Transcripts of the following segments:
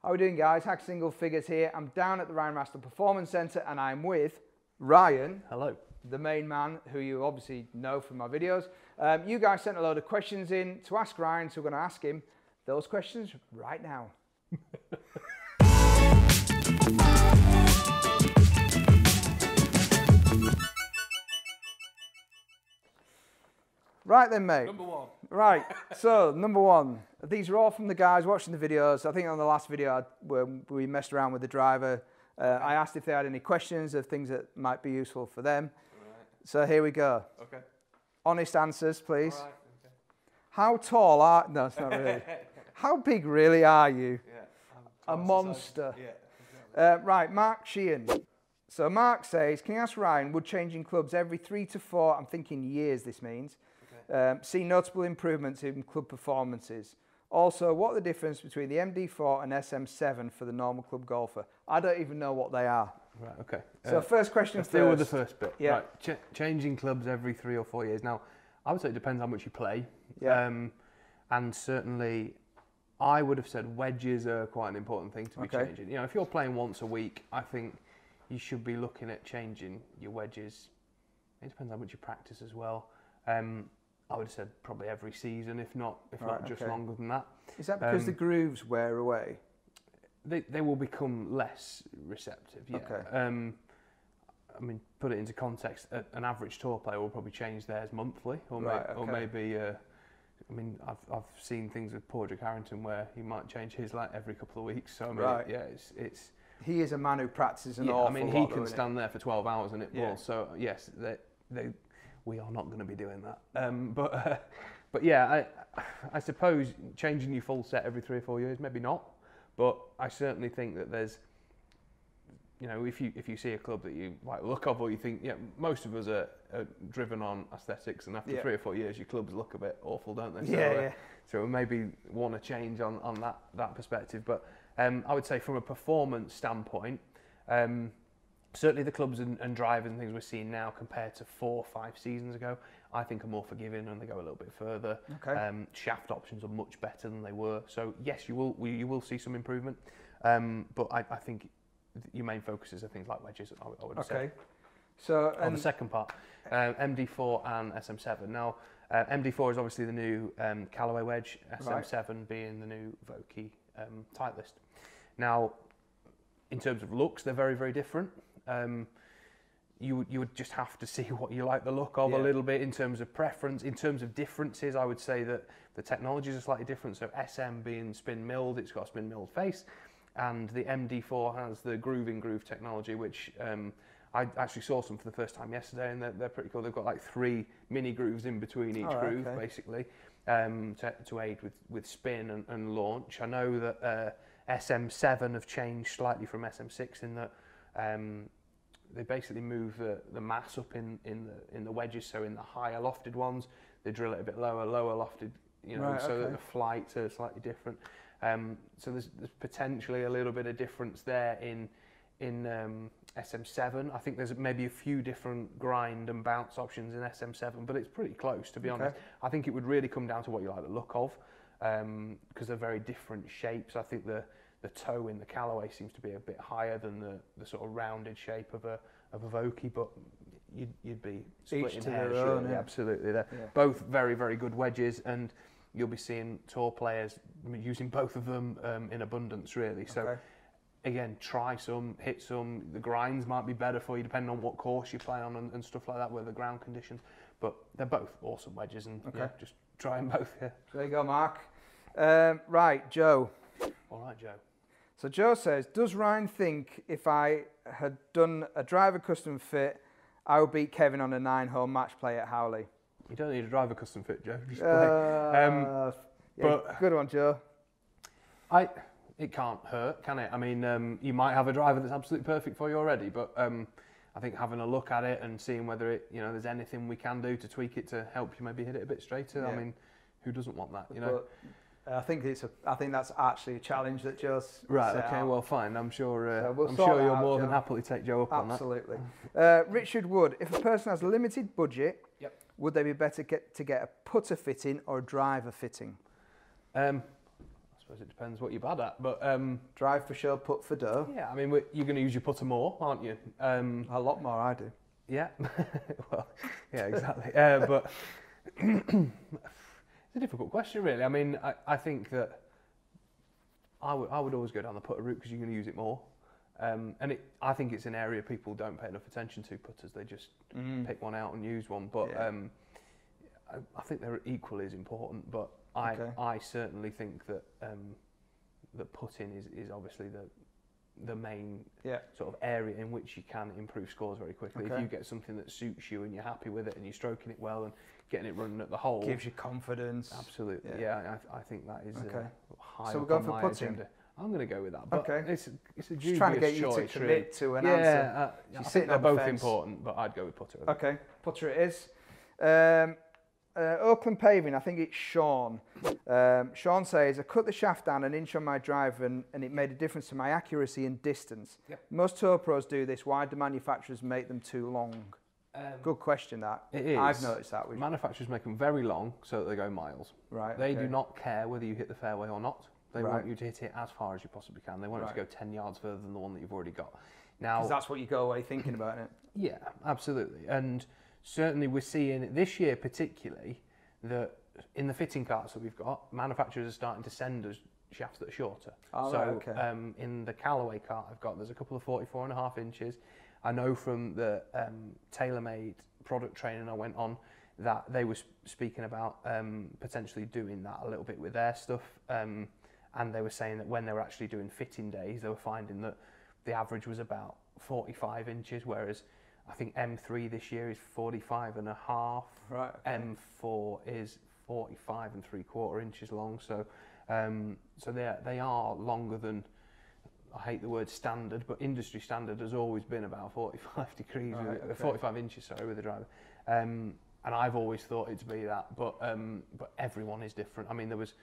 How are we doing, guys? Hack Single Figures here. I'm down at the Ryan Master Performance Centre and I'm with Ryan. Hello. The main man, who you obviously know from my videos. You guys sent a load of questions in to ask Ryan, so we're going to ask him those questions right now. Right then, mate. Number one. Right, so number one. These are all from the guys watching the videos. I think on the last video when we messed around with the driver, I asked if they had any questions of things that might be useful for them. Right. So here we go. Okay. Honest answers, please. All right. Okay. How tall are... No, it's not really. How big really are you? Yeah. A monster. Yeah. Exactly. Right, Mark Sheehan. So Mark says, can you ask Ryan, would changing clubs every 3 to 4, I'm thinking years this means, see notable improvements in club performances? Also, what are the difference between the MD4 and SM7 for the normal club golfer? I don't even know what they are. Right, okay. So first question let's first. deal with the first bit. Yeah. Right. Changing clubs every 3 or 4 years. Now, I would say it depends how much you play. Yeah. And certainly, I would have said wedges are quite an important thing to be changing. You know, if you're playing once a week, I think you should be looking at changing your wedges. It depends how much you practice as well. I would have said probably every season, if not just longer than that. Is that because the grooves wear away? They will become less receptive. Yeah. Okay. I mean, put it into context. An average tour player will probably change theirs monthly, or maybe. I mean, I've seen things with Padraig Harrington where he might change his like every couple of weeks. So I mean, yeah, it's. He is a man who practices an awful lot. I mean, he can stand there for 12 hours and it balls. So yes, we are not going to be doing that. But yeah, I suppose changing your full set every 3 or 4 years, maybe not. But I certainly think that there's, you know, if you see a club that you like look of, or you think, yeah, most of us are driven on aesthetics, and after 3 or 4 years, your clubs look a bit awful, don't they? So, so maybe want to change on that perspective. But I would say from a performance standpoint, certainly the clubs and drivers and things we're seeing now compared to 4 or 5 seasons ago, I think are more forgiving and they go a little bit further. Okay. Shaft options are much better than they were. So yes, you will see some improvement. But I think your main focuses are things like wedges, I would say. Okay. So on the second part, MD4 and SM7. Now, MD4 is obviously the new Callaway wedge, SM7 being the new Vokey Titleist. Now, in terms of looks, they're very, very different. You would just have to see what you like the look of a little bit in terms of preference. In terms of differences, I would say that the technologies are slightly different. So SM being spin milled, it's got a spin milled face, and the MD4 has the groove technology, which I actually saw some for the first time yesterday, and they're pretty cool. They've got like 3 mini grooves in between each groove, basically, to aid with spin and launch. I know that SM7 have changed slightly from SM6 in that they basically move the mass up in the wedges. So in the higher lofted ones, they drill it a bit lower lofted, you know, so that the flights are slightly different. So there's potentially a little bit of difference there in SM7. I think there's maybe a few different grind and bounce options in SM7, but it's pretty close, to be honest. I think it would really come down to what you like the look of, because they're very different shapes. I think the toe in the Callaway seems to be a bit higher than the sort of rounded shape of a Vokey, but you'd be splitting hairs. Absolutely, they're both very, very good wedges, and you'll be seeing tour players using both of them in abundance, really. So again, try some, hit some. The grinds might be better for you depending on what course you play on and stuff like that, with the ground conditions. But they're both awesome wedges, and just try them both. Yeah. There you go, Mark. Right, Joe. All right, Joe. So Joe says, does Ryan think if I had done a driver custom fit, I would beat Kevin on a 9-hole match play at Howley? You don't need a driver custom fit, Joe. Just play. But good one, Joe. It can't hurt, can it? I mean, you might have a driver that's absolutely perfect for you already, but I think having a look at it and seeing whether there's anything we can do to tweak it to help you maybe hit it a bit straighter. I mean, who doesn't want that, you know? But I think that's actually a challenge that Joe's right. set Okay, out. Well, fine. I'm sure. So I'm sure you'll more Joe. than happily take Joe up on that. Absolutely. Richard Wood, if a person has a limited budget, would they be better to get a putter fitting or a driver fitting? I suppose it depends what you're bad at, but drive for show, putt for dough. yeah, I mean, you're going to use your putter more, aren't you? A lot more, I do. Yeah, well, yeah, exactly. But it's a difficult question, really. I mean, I think that I would always go down the putter route because you're going to use it more. And I think it's an area people don't pay enough attention to, putters. They just pick one out and use one. But I think they're equally as important. But I certainly think that that putting is obviously the main sort of area in which you can improve scores very quickly. If you get something that suits you and you're happy with it and you're stroking it well and getting it running at the hole, gives you confidence. Absolutely, yeah. I think that is high. So we're up going on for my putting. agenda. I'm going to go with that. But it's a dubious trying to get you choice, to really. commit to an answer. I think they're both important, but I'd go with putter. Okay, putter it is. Oakland Paving, I think it's Sean. Sean says, I cut the shaft down an inch on my driver and it made a difference to my accuracy and distance. Yep. Most tour pros do this. Why do manufacturers make them too long? Good question, that. It is. I've noticed that. Manufacturers make them very long so that they go miles. Right. They do not care whether you hit the fairway or not. They Right. want you to hit it as far as you possibly can. They want it to go 10 yards further than the one that you've already got. Now, Because that's what you go away thinking about, isn't it? yeah, absolutely. And certainly we're seeing this year particularly that in the fitting carts that we've got, manufacturers are starting to send us shafts that are shorter. Oh, so right, okay. in the Callaway cart I've got, there's a couple of 44.5 inches. I know from the TaylorMade product training I went on that they were speaking about potentially doing that a little bit with their stuff. And they were saying that when they were actually doing fitting days, they were finding that the average was about 45 inches, whereas I think M3 this year is 45.5. Right. Okay. M4 is 45.75 inches long. So, so they are longer than, I hate the word standard, but industry standard has always been about 45 degrees, Right, okay. 45 inches, sorry, with the driver. And I've always thought it to be that, but everyone is different. I mean, there was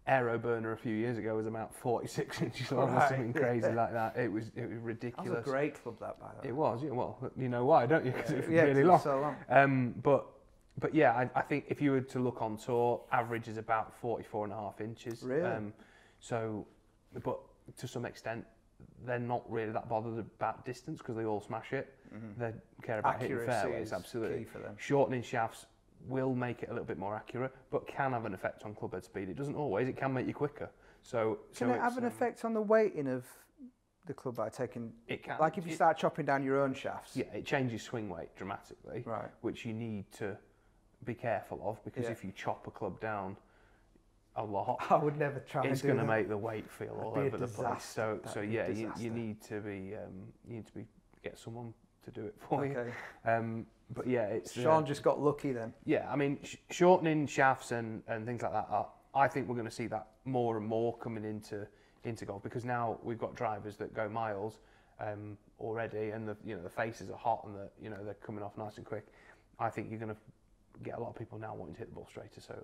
Aero Burner a few years ago was about 46 inches long or something crazy like that. It was ridiculous. That was a great club, that, by the way. It was, yeah. Well, you know why, don't you? Because it was Yeah, really it long. was so long. But yeah, I think if you were to look on tour, average is about 44.5 inches. Really? So, but to some extent, they're not really that bothered about distance because they all smash it. They care about hitting fairways, absolutely. Key for them. Shortening shafts will make it a little bit more accurate, but can have an effect on clubhead speed. It doesn't always. It can make you quicker. So Can it have an effect on the weighting of the club by taking? It can. Like if you start chopping down your own shafts. Yeah, it changes swing weight dramatically, Right. which you need to be careful of because Yeah. if you chop a club down a lot, I would never try and it's do going to that. make the weight feel all be a over the place. disaster. So That'd be yeah, a you disaster. need to be get someone to do it for Okay. you. But yeah, it's Sean just got lucky then. yeah. I mean, shortening shafts and things like that. I think we're going to see that more and more coming into golf because now we've got drivers that go miles already, and the faces are hot and they're coming off nice and quick. I think you're going to get a lot of people now wanting to hit the ball straighter. So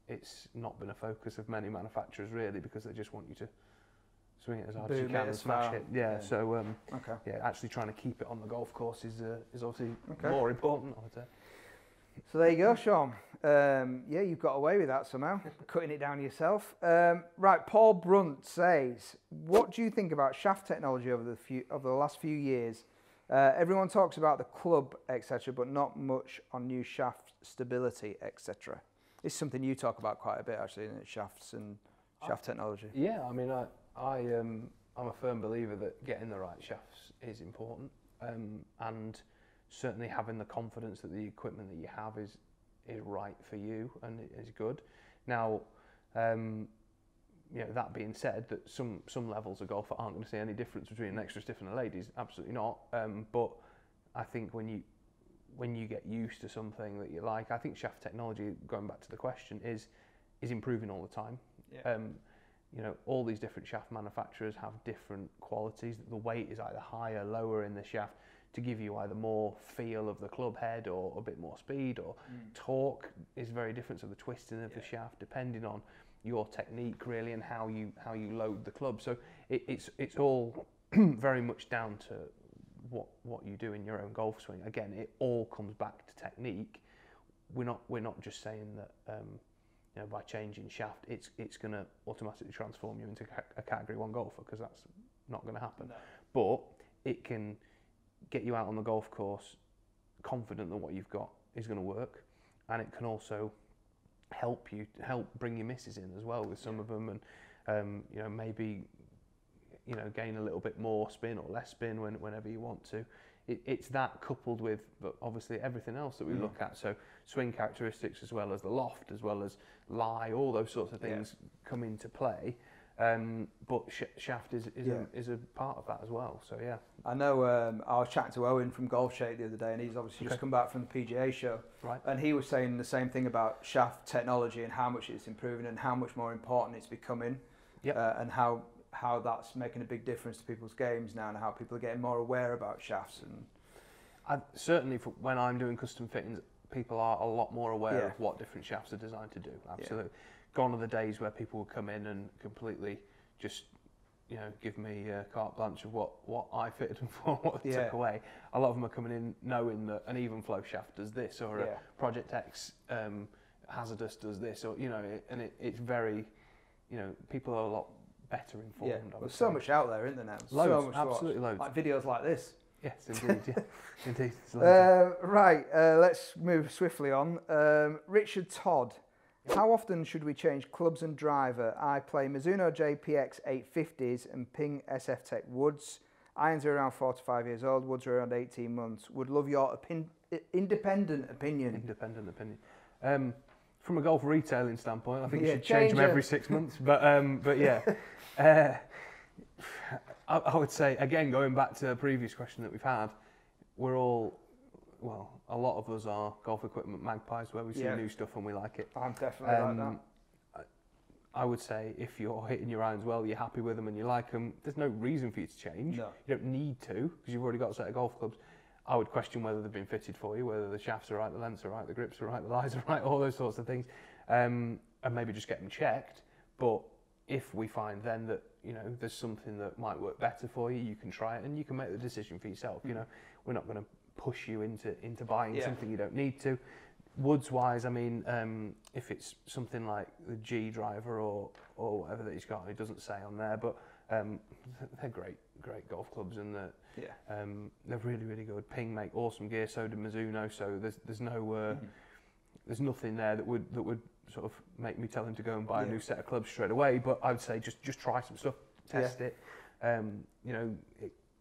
it's not been a focus of many manufacturers really because they just want you to swing it as hard as you Boom can it and as smash far. it. Yeah. So Okay. yeah, actually trying to keep it on the golf course is obviously more important, I would say. So there you go, Sean. Yeah, you've got away with that somehow, cutting it down yourself. Right, Paul Brunt says, what do you think about shaft technology over the last few years? Everyone talks about the club, etc., but not much on new shaft stability, etc. It's something you talk about quite a bit, actually, isn't it? Shafts and shaft technology. Yeah, I mean, I'm a firm believer that getting the right shafts is important, and certainly having the confidence that the equipment that you have is right for you and is good. Now, that being said, that some levels of golf aren't going to see any difference between an extra stiff and a ladies, absolutely not. But I think when you get used to something that you like, I think shaft technology, going back to the question, is improving all the time. Yeah. All these different shaft manufacturers have different qualities. The weight is either higher, lower in the shaft to give you either more feel of the club head or a bit more speed, or torque is very different. So the twisting of the shaft, depending on your technique really and how you load the club. So it's all very much down to what you do in your own golf swing. Again, it all comes back to technique. We're not just saying that you know, by changing shaft, it's going to automatically transform you into a Category 1 golfer, because that's not going to happen. No. But it can get you out on the golf course confident that what you've got is going to work, and it can also help bring your misses in as well with some of them, and you know, maybe, you know, gain a little bit more spin or less spin whenever you want to. It's that coupled with, but obviously, everything else that we look at. So swing characteristics, as well as the loft, as well as lie, all those sorts of things come into play. But shaft is a part of that as well. So yeah. I know I was chatting to Owen from Golf Shake the other day, and he's obviously just come back from the PGA show. Right. And he was saying the same thing about shaft technology and how much it's improving and how much more important it's becoming. Yep. And how that's making a big difference to people's games now, and how people are getting more aware about shafts. And certainly, when I'm doing custom fittings, people are a lot more aware of what different shafts are designed to do. Absolutely. Gone are the days where people would come in and completely just, you know, give me carte blanche of what I fitted them for, what I took away. A lot of them are coming in knowing that an even flow shaft does this, or a Project X hazardous does this, or, you know, and it's very, you know, people are a lot better informed. Yeah, there's so much out there, isn't there now? Loads, so much absolutely loads. Loads. Like videos like this. Yes, indeed, yeah. Indeed. Right, let's move swiftly on. Richard Todd, how often should we change clubs and driver? I play Mizuno JPX 850s and Ping SF Tech Woods. Irons are around 4 to 5 years old, Woods are around 18 months. Would love your independent opinion. Independent opinion. From a golf retailing standpoint, I think you should change them every 6 months. But yeah, I would say, again, going back to the previous question that we've had, we're all, well, a lot of us are golf equipment magpies, where we see new stuff and we like it. I'm definitely like that. I would say if you're hitting your irons well, you're happy with them and you like them, there's no reason for you to change. No. You don't need to, because you've already got a set of golf clubs. I would question whether they've been fitted for you, whether the shafts are right, the lengths are right, the grips are right, the lies are right, all those sorts of things, and maybe just get them checked. But if we find then that, you know, there's something that might work better for you, you can try it and you can make the decision for yourself. You know, we're not going to push you into buying something you don't need to. Woods wise, I mean, if it's something like the G driver or whatever that he's got, it doesn't say on there, but they're great golf clubs, and they're really, really good. Ping make awesome gear, so do Mizuno. So there's no there's nothing there that would sort of make me tell him to go and buy a new set of clubs straight away. But I would say just try some stuff, test it. You know,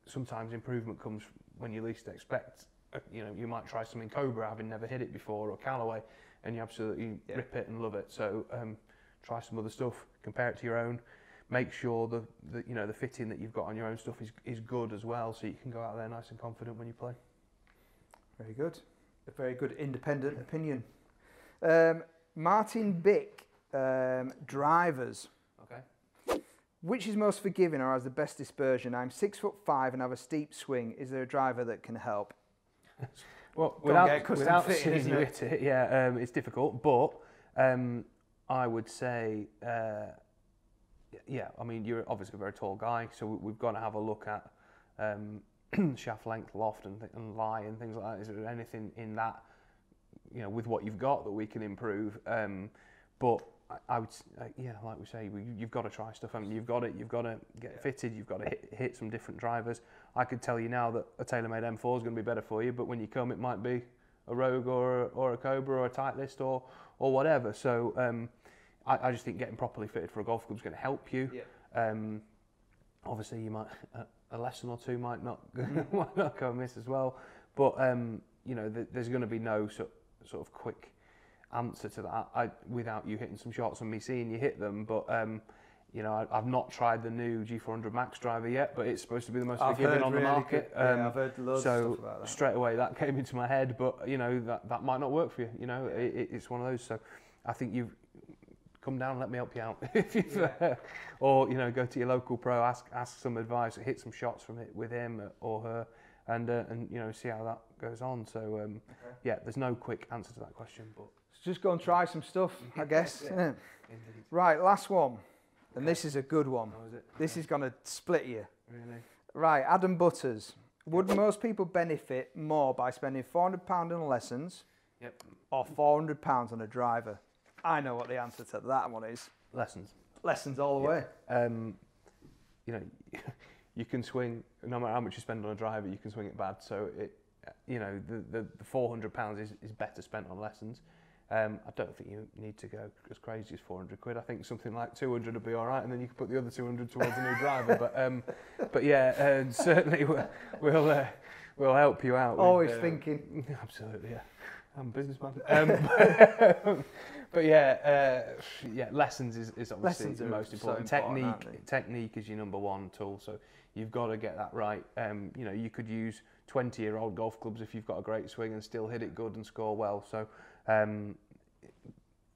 sometimes improvement comes when you least expect. You know, you might try something Cobra, having never hit it before, or Callaway, and you absolutely rip it and love it. So try some other stuff, compare it to your own. Make sure the you know, the fitting that you've got on your own stuff is good as well, so you can go out there nice and confident when you play. Very good. A very good independent opinion. Martin Bick, drivers. Okay. Which is most forgiving or has the best dispersion? I'm 6'5" and have a steep swing. Is there a driver that can help? Well, without seeing you hit it, it's difficult. But I would say, I mean, you're obviously a very tall guy, so we've got to have a look at shaft length, loft, and lie and things like that. Is there anything in that, you know, with what you've got that we can improve? But I would, like we say, you've got to try stuff. I mean, you've got to get fitted. You've got to hit some different drivers. I could tell you now that a TaylorMade M4 is going to be better for you, but when you come, it might be a Rogue or a Cobra or a Titleist or whatever. So I just think getting properly fitted for a golf club is going to help you. Yeah. Obviously, you might a lesson or two might not go amiss as well. But you know, there's going to be no sort of quick answer to that without you hitting some shots and me seeing you hit them. But you know, I've not tried the new G400 Max driver yet, but it's supposed to be the most forgiving on the market. I've heard loads of stuff about that. Straight away that came into my head, but you know, that might not work for you. You know, it's one of those. So I think you've come down, let me help you out. Or, you know, go to your local pro, ask some advice, hit some shots from it with him or her, and you know, see how that goes on. So there's no quick answer to that question, but just go and try some stuff, I guess. Isn't it? Right, last one, and this is a good one. Oh, is it? This is going to split you. Really? Right, Adam Butters. Would most people benefit more by spending £400 on lessons, or £400 on a driver? I know what the answer to that one is. Lessons. Lessons all the way. You know, you can swing, no matter how much you spend on a driver, you can swing it bad. So you know, the £400 is better spent on lessons. I don't think you need to go as crazy as 400 quid. I think something like 200 would be all right, and then you can put the other 200 towards a new driver. But yeah, certainly we'll help you out. Always thinking. Absolutely, yeah. I'm a businessman. But yeah, lessons is obviously Lessons the most important. so important, Technique is your number one tool, so you've got to get that right. You know, you could use 20-year-old golf clubs if you've got a great swing and still hit it good and score well. So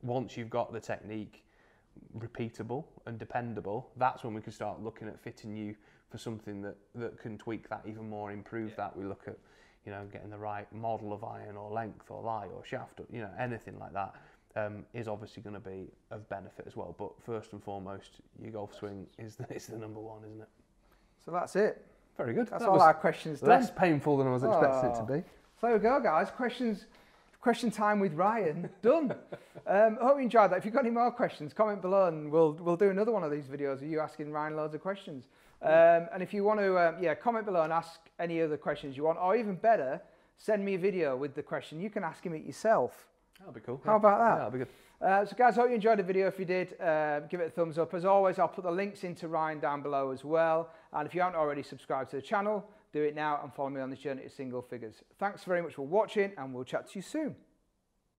once you've got the technique repeatable and dependable, that's when we can start looking at fitting you for something that can tweak that even more, improve that. We look at, you know, getting the right model of iron or length or lie or shaft, or, you know, anything like that is obviously going to be of benefit as well. But first and foremost, your golf swing is the number one, isn't it? So that's it. Very good. That's all our questions done. Less painful than I was expecting it to be. So there we go, guys. Question time with Ryan done. Hope you enjoyed that. If you've got any more questions, comment below and we'll do another one of these videos of you asking Ryan loads of questions. And if you want to, comment below and ask any other questions you want, or even better, send me a video with the question. You can ask him it yourself. That'll be cool. How about that? Yeah, that'll be good. So guys, hope you enjoyed the video. If you did, give it a thumbs up. As always, I'll put the links into Ryan down below as well. And if you haven't already subscribed to the channel, do it now and follow me on this journey to single figures. Thanks very much for watching, and we'll chat to you soon.